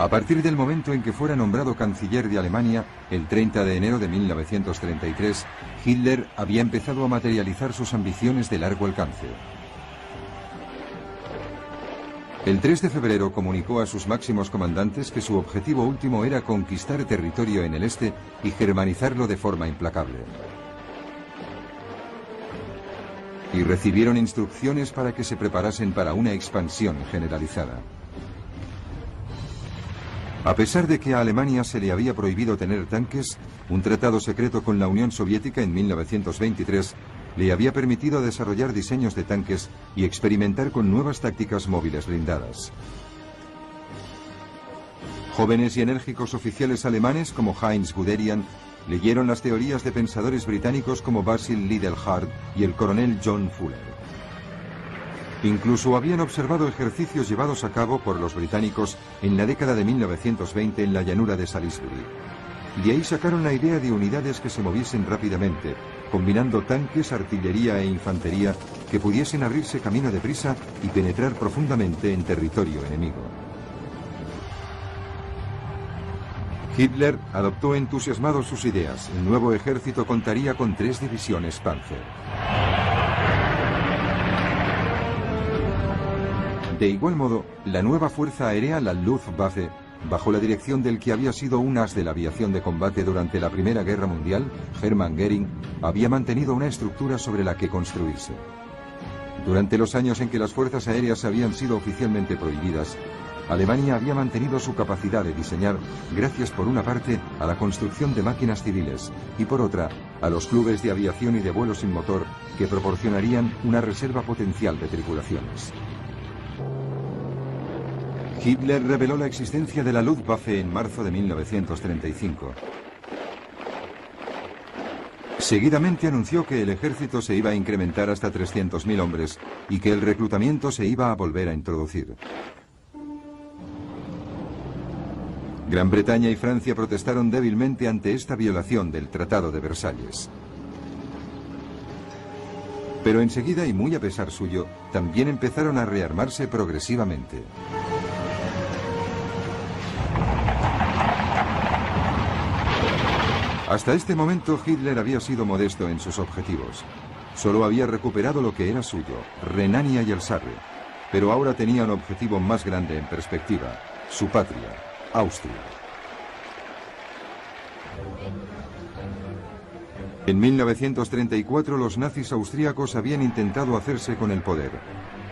A partir del momento en que fuera nombrado canciller de Alemania, el 30 de enero de 1933, Hitler había empezado a materializar sus ambiciones de largo alcance. El 3 de febrero comunicó a sus máximos comandantes que su objetivo último era conquistar territorio en el este y germanizarlo de forma implacable. Y recibieron instrucciones para que se preparasen para una expansión generalizada. A pesar de que a Alemania se le había prohibido tener tanques, un tratado secreto con la Unión Soviética en 1923 le había permitido desarrollar diseños de tanques y experimentar con nuevas tácticas móviles blindadas. Jóvenes y enérgicos oficiales alemanes como Heinz Guderian leyeron las teorías de pensadores británicos como Basil Liddell-Hart y el coronel John Fuller. Incluso habían observado ejercicios llevados a cabo por los británicos en la década de 1920 en la llanura de Salisbury. De ahí sacaron la idea de unidades que se moviesen rápidamente, combinando tanques, artillería e infantería que pudiesen abrirse camino deprisa y penetrar profundamente en territorio enemigo. Hitler adoptó entusiasmado sus ideas. El nuevo ejército contaría con 3 divisiones Panzer. De igual modo, la nueva fuerza aérea, la Luftwaffe, bajo la dirección del que había sido un as de la aviación de combate durante la Primera Guerra Mundial, Hermann Göring, había mantenido una estructura sobre la que construirse. Durante los años en que las fuerzas aéreas habían sido oficialmente prohibidas, Alemania había mantenido su capacidad de diseñar gracias por una parte a la construcción de máquinas civiles y por otra a los clubes de aviación y de vuelo sin motor que proporcionarían una reserva potencial de tripulaciones. Hitler reveló la existencia de la Luftwaffe en marzo de 1935. Seguidamente anunció que el ejército se iba a incrementar hasta 300.000 hombres y que el reclutamiento se iba a volver a introducir. Gran Bretaña y Francia protestaron débilmente ante esta violación del Tratado de Versalles. Pero enseguida, y muy a pesar suyo, también empezaron a rearmarse progresivamente. Hasta este momento Hitler había sido modesto en sus objetivos. Solo había recuperado lo que era suyo, Renania y el Sarre. Pero ahora tenía un objetivo más grande en perspectiva, su patria, Austria. En 1934 los nazis austríacos habían intentado hacerse con el poder.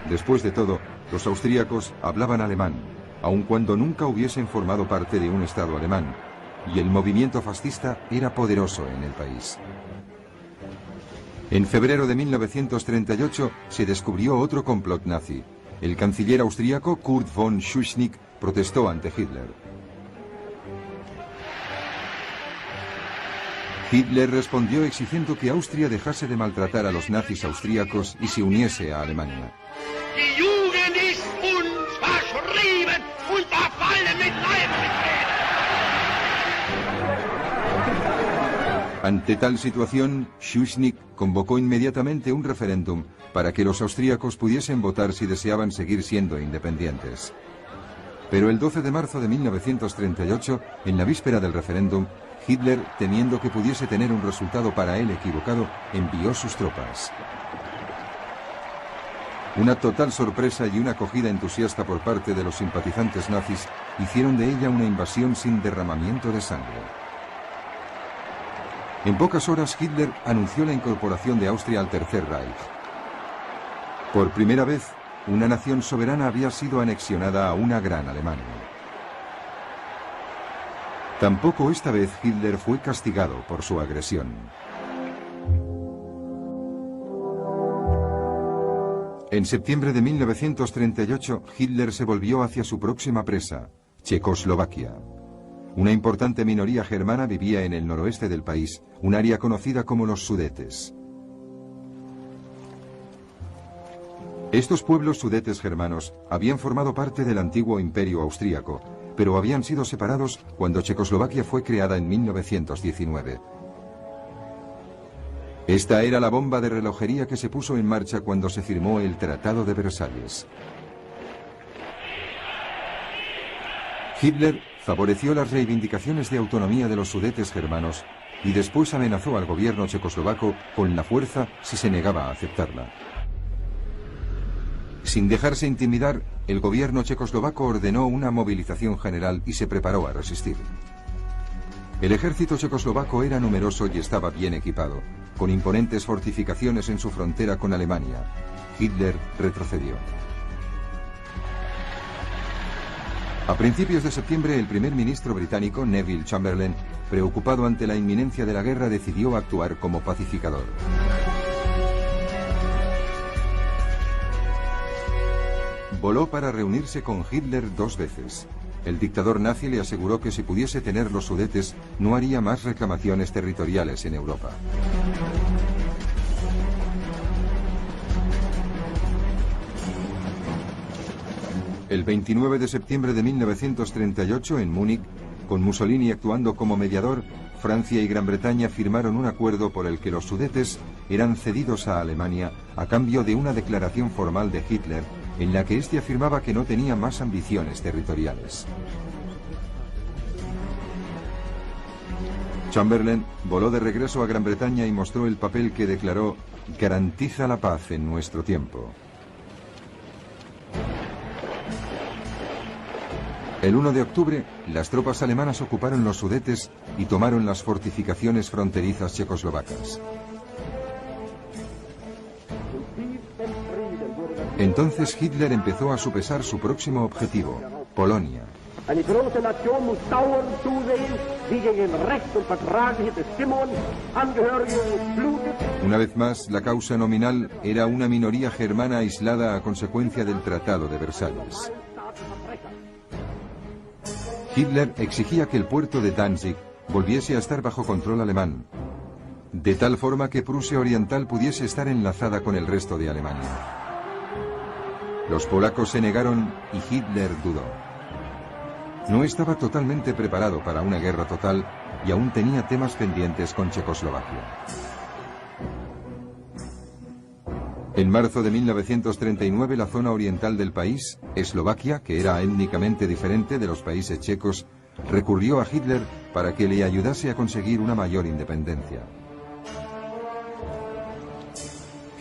Después de todo, los austríacos hablaban alemán, aun cuando nunca hubiesen formado parte de un Estado alemán, y el movimiento fascista era poderoso en el país. En febrero de 1938 se descubrió otro complot nazi. El canciller austríaco Kurt von Schuschnigg protestó ante Hitler. Hitler respondió exigiendo que Austria dejase de maltratar a los nazis austríacos y se uniese a Alemania. Ante tal situación, Schuschnigg convocó inmediatamente un referéndum para que los austríacos pudiesen votar si deseaban seguir siendo independientes. Pero el 12 de marzo de 1938, en la víspera del referéndum, Hitler, temiendo que pudiese tener un resultado para él equivocado, envió sus tropas. Una total sorpresa y una acogida entusiasta por parte de los simpatizantes nazis hicieron de ella una invasión sin derramamiento de sangre. En pocas horas Hitler anunció la incorporación de Austria al Tercer Reich. Por primera vez, una nación soberana había sido anexionada a una gran Alemania. Tampoco esta vez Hitler fue castigado por su agresión. En septiembre de 1938, Hitler se volvió hacia su próxima presa, Checoslovaquia. Una importante minoría germana vivía en el noroeste del país, un área conocida como los Sudetes. Estos pueblos sudetes germanos habían formado parte del antiguo imperio austríaco, pero habían sido separados cuando Checoslovaquia fue creada en 1919. Esta era la bomba de relojería que se puso en marcha cuando se firmó el Tratado de Versalles. Hitler favoreció las reivindicaciones de autonomía de los Sudetes germanos y después amenazó al gobierno checoslovaco con la fuerza si se negaba a aceptarla. Sin dejarse intimidar, el gobierno checoslovaco ordenó una movilización general y se preparó a resistir. El ejército checoslovaco era numeroso y estaba bien equipado, con imponentes fortificaciones en su frontera con Alemania. Hitler retrocedió. A principios de septiembre, el primer ministro británico, Neville Chamberlain, preocupado ante la inminencia de la guerra, decidió actuar como pacificador. Voló para reunirse con Hitler 2 veces. El dictador nazi le aseguró que si pudiese tener los Sudetes, no haría más reclamaciones territoriales en Europa. El 29 de septiembre de 1938, en Múnich, con Mussolini actuando como mediador, Francia y Gran Bretaña firmaron un acuerdo por el que los Sudetes eran cedidos a Alemania a cambio de una declaración formal de Hitler en la que éste afirmaba que no tenía más ambiciones territoriales. Chamberlain voló de regreso a Gran Bretaña y mostró el papel que declaró: "Garantiza la paz en nuestro tiempo". El 1 de octubre, las tropas alemanas ocuparon los Sudetes y tomaron las fortificaciones fronterizas checoslovacas. Entonces Hitler empezó a sopesar su próximo objetivo, Polonia. Una vez más, la causa nominal era una minoría germana aislada a consecuencia del Tratado de Versalles. Hitler exigía que el puerto de Danzig volviese a estar bajo control alemán, de tal forma que Prusia Oriental pudiese estar enlazada con el resto de Alemania. Los polacos se negaron y Hitler dudó. No estaba totalmente preparado para una guerra total y aún tenía temas pendientes con Checoslovaquia. En marzo de 1939, la zona oriental del país, Eslovaquia, que era étnicamente diferente de los países checos, recurrió a Hitler para que le ayudase a conseguir una mayor independencia.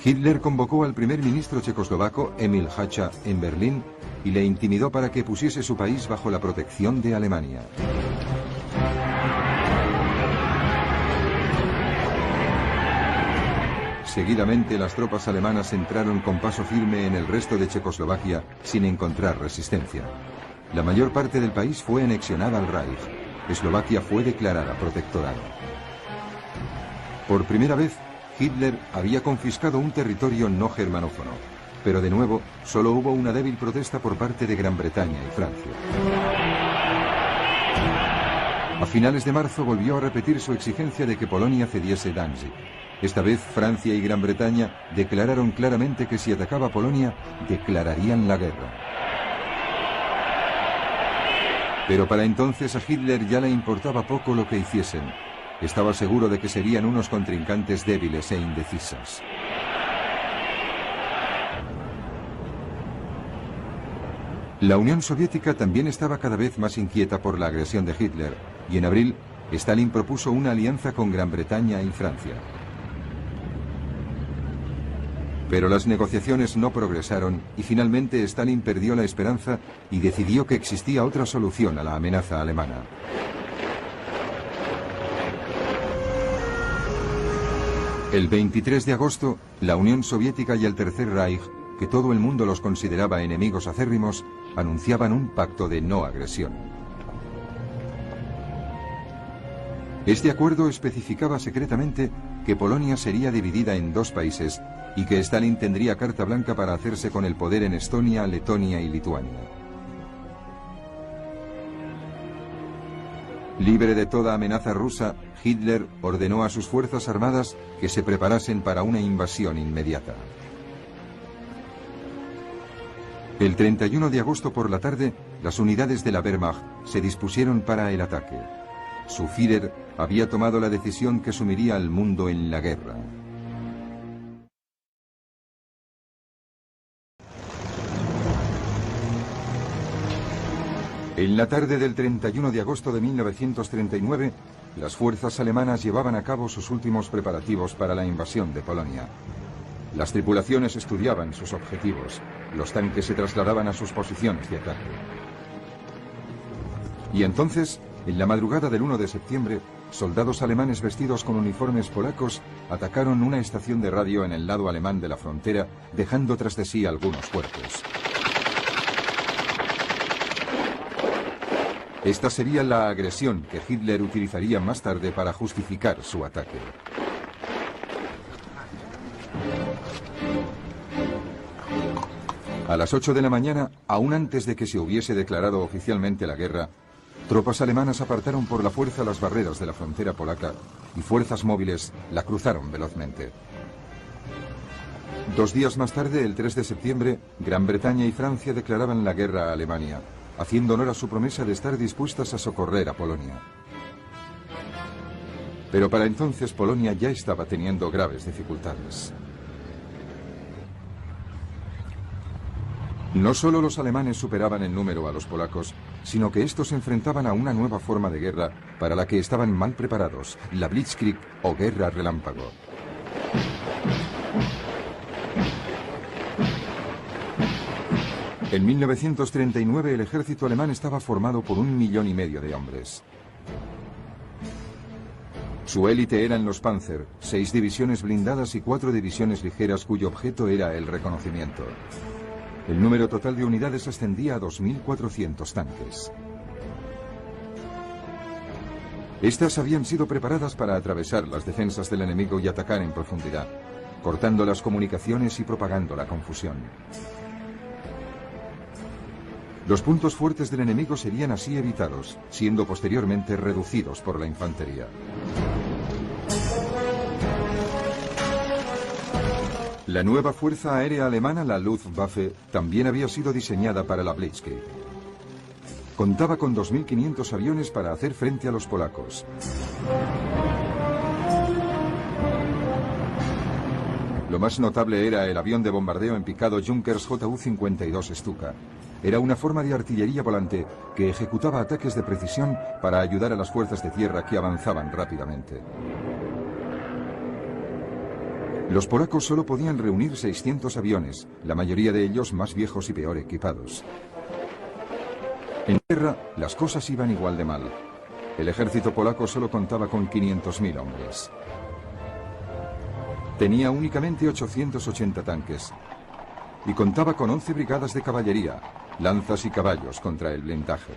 Hitler convocó al primer ministro checoslovaco, Emil Hácha, en Berlín y le intimidó para que pusiese su país bajo la protección de Alemania. Seguidamente, las tropas alemanas entraron con paso firme en el resto de Checoslovaquia sin encontrar resistencia. La mayor parte del país fue anexionada al Reich. Eslovaquia fue declarada protectorado. Por primera vez, Hitler había confiscado un territorio no germanófono, pero de nuevo solo hubo una débil protesta por parte de Gran Bretaña y Francia. A finales de marzo volvió a repetir su exigencia de que Polonia cediese Danzig. Esta vez Francia y Gran Bretaña declararon claramente que si atacaba Polonia, declararían la guerra. Pero para entonces a Hitler ya le importaba poco lo que hiciesen. Estaba seguro de que serían unos contrincantes débiles e indecisas. La Unión Soviética también estaba cada vez más inquieta por la agresión de Hitler, y en abril, Stalin propuso una alianza con Gran Bretaña y Francia. Pero las negociaciones no progresaron y finalmente Stalin perdió la esperanza y decidió que existía otra solución a la amenaza alemana. El 23 de agosto, la Unión Soviética y el Tercer Reich, que todo el mundo los consideraba enemigos acérrimos, anunciaban un pacto de no agresión. Este acuerdo especificaba secretamente que Polonia sería dividida en 2 países y que Stalin tendría carta blanca para hacerse con el poder en Estonia, Letonia y Lituania. Libre de toda amenaza rusa, Hitler ordenó a sus fuerzas armadas que se preparasen para una invasión inmediata. El 31 de agosto por la tarde, las unidades de la Wehrmacht se dispusieron para el ataque. Su Führer había tomado la decisión que sumiría al mundo en la guerra. En la tarde del 31 de agosto de 1939, las fuerzas alemanas llevaban a cabo sus últimos preparativos para la invasión de Polonia. Las tripulaciones estudiaban sus objetivos, los tanques se trasladaban a sus posiciones de ataque. Y entonces, en la madrugada del 1 de septiembre, soldados alemanes vestidos con uniformes polacos atacaron una estación de radio en el lado alemán de la frontera, dejando tras de sí algunos cuerpos. Esta sería la agresión que Hitler utilizaría más tarde para justificar su ataque. A las 8 de la mañana, aún antes de que se hubiese declarado oficialmente la guerra, tropas alemanas apartaron por la fuerza las barreras de la frontera polaca y fuerzas móviles la cruzaron velozmente. 2 días más tarde, el 3 de septiembre, Gran Bretaña y Francia declaraban la guerra a Alemania, haciendo honor a su promesa de estar dispuestas a socorrer a Polonia. Pero para entonces Polonia ya estaba teniendo graves dificultades. No solo los alemanes superaban en número a los polacos, sino que estos se enfrentaban a una nueva forma de guerra para la que estaban mal preparados, la Blitzkrieg o guerra relámpago. En 1939 el ejército alemán estaba formado por 1,5 millones de hombres. Su élite eran los Panzer, 6 divisiones blindadas y 4 divisiones ligeras cuyo objeto era el reconocimiento. El número total de unidades ascendía a 2.400 tanques. Estas habían sido preparadas para atravesar las defensas del enemigo y atacar en profundidad, cortando las comunicaciones y propagando la confusión. Los puntos fuertes del enemigo serían así evitados, siendo posteriormente reducidos por la infantería. La nueva fuerza aérea alemana, la Luftwaffe, también había sido diseñada para la Blitzkrieg. Contaba con 2.500 aviones para hacer frente a los polacos. Lo más notable era el avión de bombardeo en picado Junkers Ju-52 Stuka. Era una forma de artillería volante que ejecutaba ataques de precisión para ayudar a las fuerzas de tierra que avanzaban rápidamente. Los polacos solo podían reunir 600 aviones, la mayoría de ellos más viejos y peor equipados. En tierra, las cosas iban igual de mal. El ejército polaco solo contaba con 500.000 hombres. Tenía únicamente 880 tanques y contaba con 11 brigadas de caballería, lanzas y caballos contra el blindaje.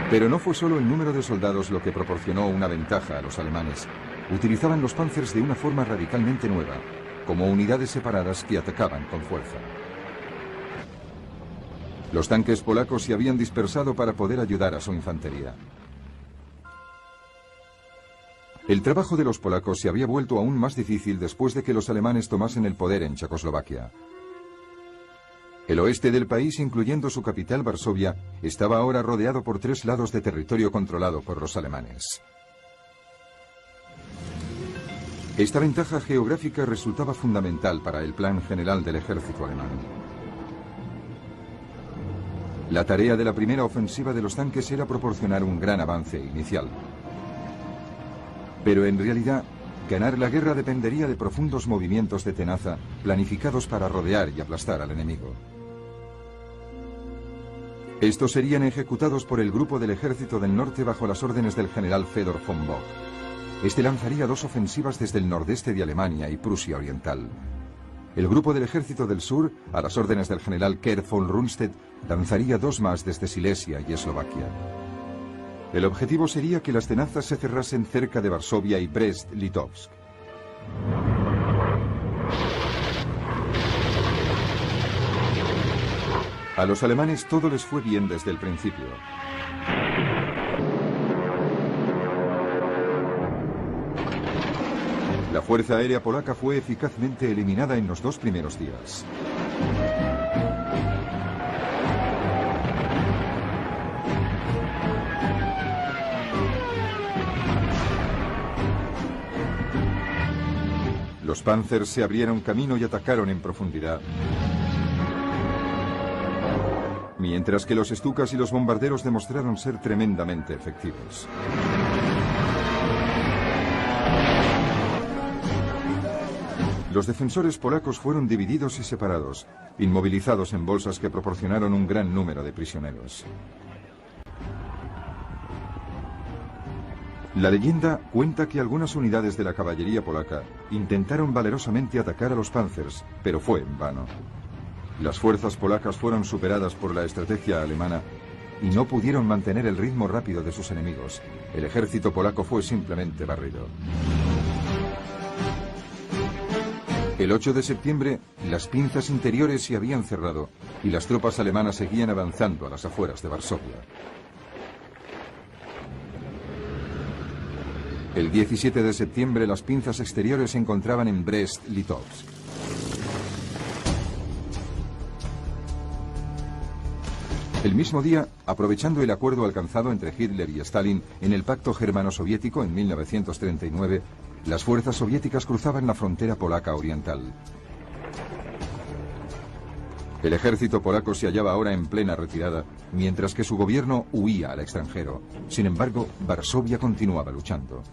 Pero no fue solo el número de soldados lo que proporcionó una ventaja a los alemanes. Utilizaban los Panzers de una forma radicalmente nueva, como unidades separadas que atacaban con fuerza. Los tanques polacos se habían dispersado para poder ayudar a su infantería. El trabajo de los polacos se había vuelto aún más difícil después de que los alemanes tomasen el poder en Checoslovaquia. El oeste del país, incluyendo su capital Varsovia, estaba ahora rodeado por 3 lados de territorio controlado por los alemanes. Esta ventaja geográfica resultaba fundamental para el plan general del ejército alemán. La tarea de la primera ofensiva de los tanques era proporcionar un gran avance inicial. Pero en realidad, ganar la guerra dependería de profundos movimientos de tenaza planificados para rodear y aplastar al enemigo. Estos serían ejecutados por el Grupo del Ejército del Norte bajo las órdenes del general Fedor von Bock. Este lanzaría 2 ofensivas desde el nordeste de Alemania y Prusia Oriental. El Grupo del Ejército del Sur, a las órdenes del general Kerr von Rundstedt, lanzaría 2 más desde Silesia y Eslovaquia. El objetivo sería que las tenazas se cerrasen cerca de Varsovia y Brest-Litovsk. A los alemanes todo les fue bien desde el principio. La fuerza aérea polaca fue eficazmente eliminada en los 2 primeros días. Los Panzers se abrieron camino y atacaron en profundidad. mientras que los Stukas y los bombarderos demostraron ser tremendamente efectivos. Los defensores polacos fueron divididos y separados, inmovilizados en bolsas que proporcionaron un gran número de prisioneros. La leyenda cuenta que algunas unidades de la caballería polaca intentaron valerosamente atacar a los Panzers, pero fue en vano. Las fuerzas polacas fueron superadas por la estrategia alemana y no pudieron mantener el ritmo rápido de sus enemigos. El ejército polaco fue simplemente barrido. El 8 de septiembre, las pinzas interiores se habían cerrado y las tropas alemanas seguían avanzando a las afueras de Varsovia. El 17 de septiembre, las pinzas exteriores se encontraban en Brest-Litovsk. El mismo día, aprovechando el acuerdo alcanzado entre Hitler y Stalin en el Pacto Germano-Soviético en 1939, las fuerzas soviéticas cruzaban la frontera polaca oriental. El ejército polaco se hallaba ahora en plena retirada, mientras que su gobierno huía al extranjero. Sin embargo, Varsovia continuaba luchando.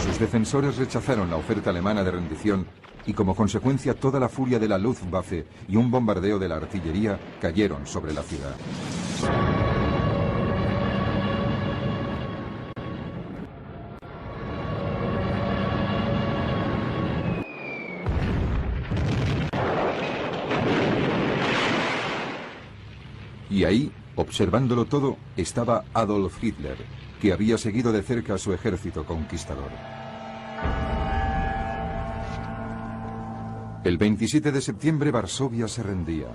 Sus defensores rechazaron la oferta alemana de rendición y como consecuencia toda la furia de la Luftwaffe y un bombardeo de la artillería cayeron sobre la ciudad. Y ahí, observándolo todo, estaba Adolf Hitler, que había seguido de cerca a su ejército conquistador. El 27 de septiembre, Varsovia se rendía.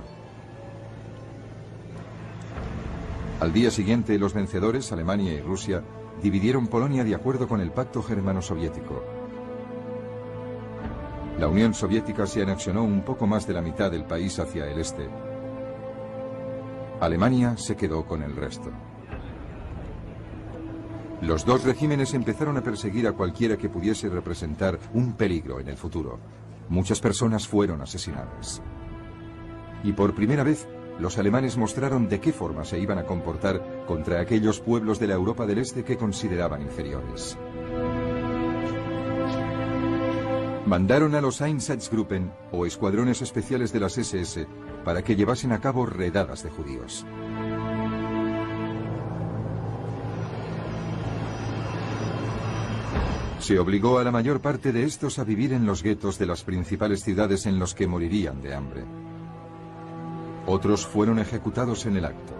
Al día siguiente, los vencedores, Alemania y Rusia, dividieron Polonia de acuerdo con el Pacto Germano-Soviético. La Unión Soviética se anexionó un poco más de la mitad del país hacia el este. Alemania se quedó con el resto. Los dos regímenes empezaron a perseguir a cualquiera que pudiese representar un peligro en el futuro. Muchas personas fueron asesinadas. Y por primera vez, los alemanes mostraron de qué forma se iban a comportar contra aquellos pueblos de la Europa del Este que consideraban inferiores. Mandaron a los Einsatzgruppen, o escuadrones especiales de las SS, para que llevasen a cabo redadas de judíos. Se obligó a la mayor parte de estos a vivir en los guetos de las principales ciudades en los que morirían de hambre. Otros fueron ejecutados en el acto.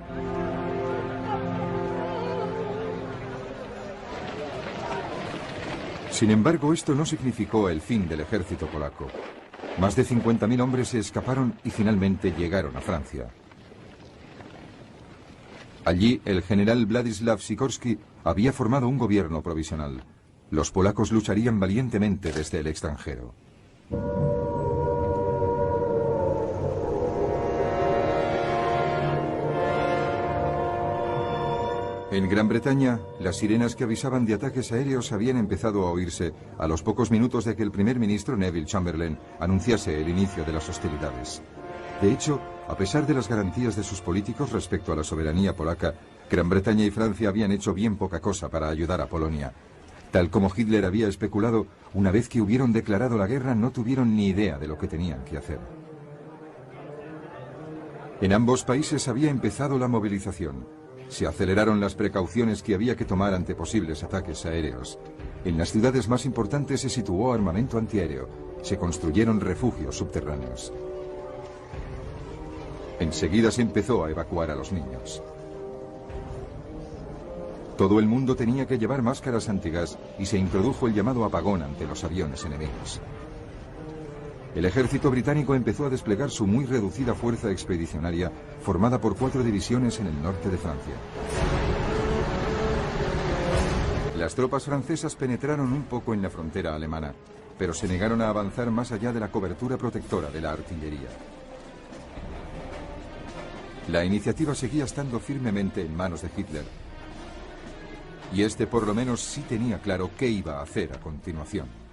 Sin embargo, esto no significó el fin del ejército polaco. Más de 50.000 hombres se escaparon y finalmente llegaron a Francia. Allí, el general Władysław Sikorski había formado un gobierno provisional. Los polacos lucharían valientemente desde el extranjero. En Gran Bretaña, las sirenas que avisaban de ataques aéreos habían empezado a oírse a los pocos minutos de que el primer ministro Neville Chamberlain anunciase el inicio de las hostilidades. De hecho, a pesar de las garantías de sus políticos respecto a la soberanía polaca, Gran Bretaña y Francia habían hecho bien poca cosa para ayudar a Polonia. Tal como Hitler había especulado, una vez que hubieron declarado la guerra no tuvieron ni idea de lo que tenían que hacer. En ambos países había empezado la movilización. Se aceleraron las precauciones que había que tomar ante posibles ataques aéreos. En las ciudades más importantes se situó armamento antiaéreo. Se construyeron refugios subterráneos. Enseguida se empezó a evacuar a los niños. Todo el mundo tenía que llevar máscaras antigas y se introdujo el llamado apagón ante los aviones enemigos. El ejército británico empezó a desplegar su muy reducida fuerza expedicionaria, formada por 4 divisiones en el norte de Francia. Las tropas francesas penetraron un poco en la frontera alemana, pero se negaron a avanzar más allá de la cobertura protectora de la artillería. La iniciativa seguía estando firmemente en manos de Hitler, y este por lo menos sí tenía claro qué iba a hacer a continuación.